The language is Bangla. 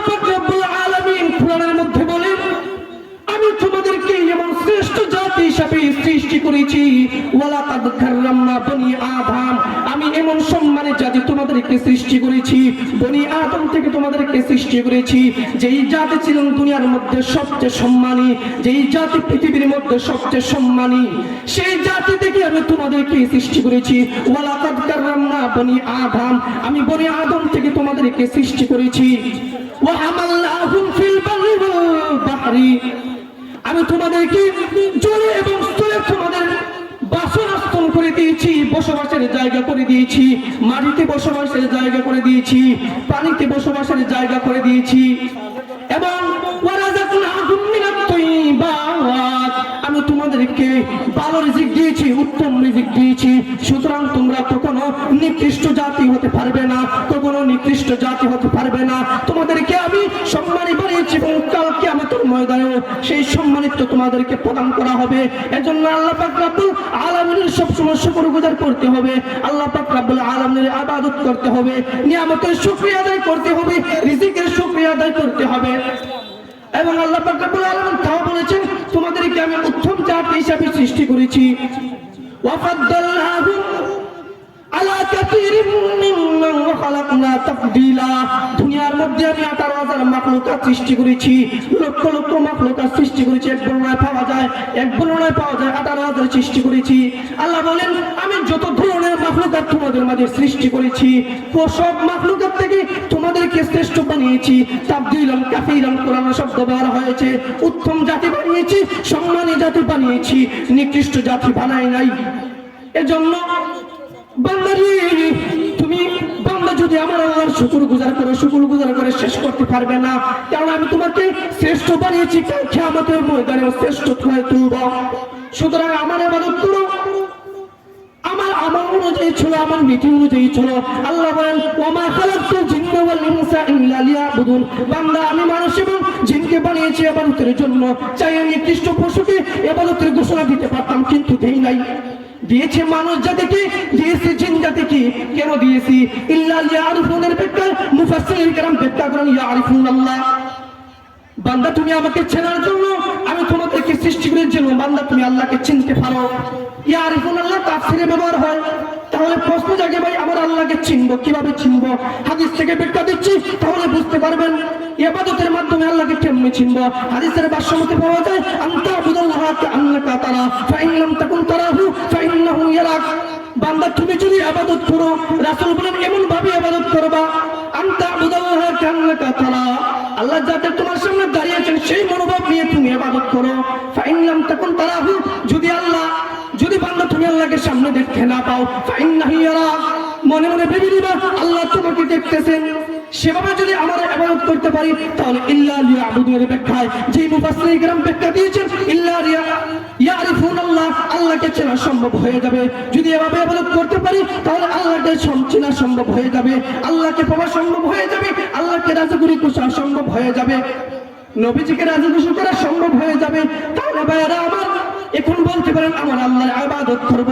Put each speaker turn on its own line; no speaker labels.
পাক রব্বুল আলামিন কোরআনের মধ্যে বলেন, আমি তোমাদেরকে এমন শ্রেষ্ঠ জাতি হিসেবে সৃষ্টি করেছি। ওয়ালাকাদ কাররামনা বনি আদম, আমি এমন সম্মানের জাতি তোমাদেরকে সৃষ্টি করেছি। বনি আদম থেকে তোমাদেরকে সৃষ্টি করেছি, যেই জাতি ছিল দুনিয়ার মধ্যে সবচেয়ে সম্মানী, যেই জাতি পৃথিবীর মধ্যে সবচেয়ে সম্মানী, সেই জাতি থেকে আমি তোমাদেরকে সৃষ্টি করেছি। ওয়ালাকাদ কাররামনা বনি আদম, আমি বনি আদম থেকে তোমাদেরকে সৃষ্টি করেছি। ওয়া হামালনাহুম ফিল বাররি ওয়াল বাহরি, আমি তোমাদেরকে জলে এবং স্থলে তোমাদের বাসস্থান করে দিয়েছি, বসবাসের জায়গা করে দিয়েছি। মাটিতে বসবাসের জায়গা করে দিয়েছি, পানিতে বসবাসের জায়গা করে দিয়েছি। এবং ওয়ারাযাকনাহুম মিনাত তাইয়্যিবাত, আমি তোমাদেরকে ভালো রিজিক দিয়েছি, উত্তম রিজিক দিয়েছি। সুতরাং তোমরা কখনো নিকৃষ্ট জাতি হতে পারবে না, কখনো নিকৃষ্ট জাতি হতে পারবে না। তোমাদেরকে আমি সম্মানী বানিয়েছি এবং কাল কিয়ামতের ময়দানে সেই সম্মানিত তোমাদেরকে প্রদান করা হবে। এজন্য আল্লাহ পাক রব্বুল আলামিনের সবসময় শুকরগুজার করতে হবে, আল্লাহ পাক রব্বুল আলামিনের ইবাদত করতে হবে, নিয়ামতের শুকরিয়া আদায় করতে হবে, রিজিকের শুকরিয়া আদায় করতে হবে। এবং আল্লাহ পাক রব্বুল আলামিন তাও বলেছেন, তোমাদেরকে আমি উত্তম জাতি হিসেবে সৃষ্টি করেছি। ওয়াফাদ্দালনাহুম আলা কাসীরিন মিম্মান খালাকনা তাফদীলা, দুনিয়ার মধ্যে আমি 18,000 মাখলুকাত সৃষ্টি করেছি, লক্ষ লক্ষ মাখলুকাত সৃষ্টি করেছি। এক বর্ণনায় পাওয়া যায় 18,000 সৃষ্টি করেছি। আল্লাহ বলেন, আমি যত ধরনের মাখলুকাত তোমাদের মাঝে সৃষ্টি করেছি, সব মাখলুকাত থেকে তোমাদেরকে শ্রেষ্ঠ বানিয়েছি। তাফদীলান কাসীরান কোরআনে শব্দ ব্যবহার হয়েছে। উত্তম জাতি বানিয়েছি, সম্মানী জাতি বানিয়েছি, নিকৃষ্ট জাতি বানাই নাই। এজন্য বান্দারে, তুমি বান্দা যদি আমার আল্লাহর শুকরগুজার করে শেষ করতে পারবে না, কারণ আমি তোমাকে শ্রেষ্ঠ বানিয়েছি, কাল কিয়ামতের ময়দানে শ্রেষ্ঠ করে তুলব। সুতরাং আমার ইবাদত করো, আমার আমল অনুযায়ী চলো, আমার নীতি অনুযায়ী চলো। আল্লাহ বলেন, ওমা খালাকতুল জিন্না ওয়াল ইনসা ইল্লা লিয়াবুদুন, বান্দা আমি মানুষ এবং জিনকে বানিয়েছি ইবাদতের জন্য। চাই আমি নিকৃষ্ট পশুকে ইবাদতের ঘোষণা দিতে পারতাম, কিন্তু দেই নাই। দিয়েছে মানুষ জাতিকে, দিয়েছে জিন জাতিকে। কেন দিয়েছি? ইল্লা লিয়ারিফুনের ব্যাখ্যা মুফাসসিরিন কেরাম ব্যাখ্যা করেন, ইয়ারিফুনাল্লাহ, বান্দা তুমি আমাকে চেনার জন্য আমি তোমাদেরকে সৃষ্টি করেছিলাম, বান্দা তুমি আল্লাহকে চিনতে পারো। ইয়ারিফুনাল্লাহ তাফসীরে ব্যবহার হয়। তাহলে প্রশ্ন জাগে, ভাই আমার আল্লাহকে চিনবো কিভাবে? চিনবো হাদিস থেকে ব্যাখ্যা দিচ্ছি, তাহলে বুঝতে পারবেন ইবাদতের মাধ্যমে আল্লাহকে কেমনে চিনবো। হাদিসের ভাষ্য মতে পাওয়া যায়, আনতা আবুদুল্লাহ কাআন্নাকা তারা ফাইন লাম তাকুন তারাহু ফাইন্নাহু ইয়ারাক, বান্দা তুমি যদি ইবাদত করো, রাসূল বলেন এমন ভাবে ইবাদত করবা, আনতা আবুদুল্লাহ কাআন্নাকা তারা, আল্লাহ যাতে তোমার সামনে দাঁড়িয়ে আছেন সেই মনোভাব নিয়ে তুমি ইবাদত করো। ফাইন লাম তাকুন তারাহু, যদি বান্দা তুমি আল্লাহকে সামনে দেখতে না পাও, ফাইন্নাহু ইয়ারাক, মনে মনে ভেবে নিবা আল্লাহ তোমাকে দেখতেছেন। সেভাবে যদি আমরা ইবাদত করতে পারি, তাহলে ইল্লা লিয়াবুদুনের ব্যাখ্যায় যে মুফাসসিরিন কেরাম ব্যাখ্যা দিয়েছেন, ইল্লা ইয়ারিফুনাল্লাহ, আল্লাহকে চেনা সম্ভব হয়ে যাবে। যদি এভাবে ইবাদত করতে পারি, তাহলে আল্লাহকে চেনা সম্ভব হয়ে যাবে, আল্লাহকে পাওয়া সম্ভব হয়ে যাবে, আল্লাহকে রাজি করা সম্ভব হয়ে যাবে, নবীজিকে রাজি করা সম্ভব হয়ে যাবে। তাহলে ভাইরা আমার, এখন বলতে পারেন আমার আল্লাহর ইবাদত করব,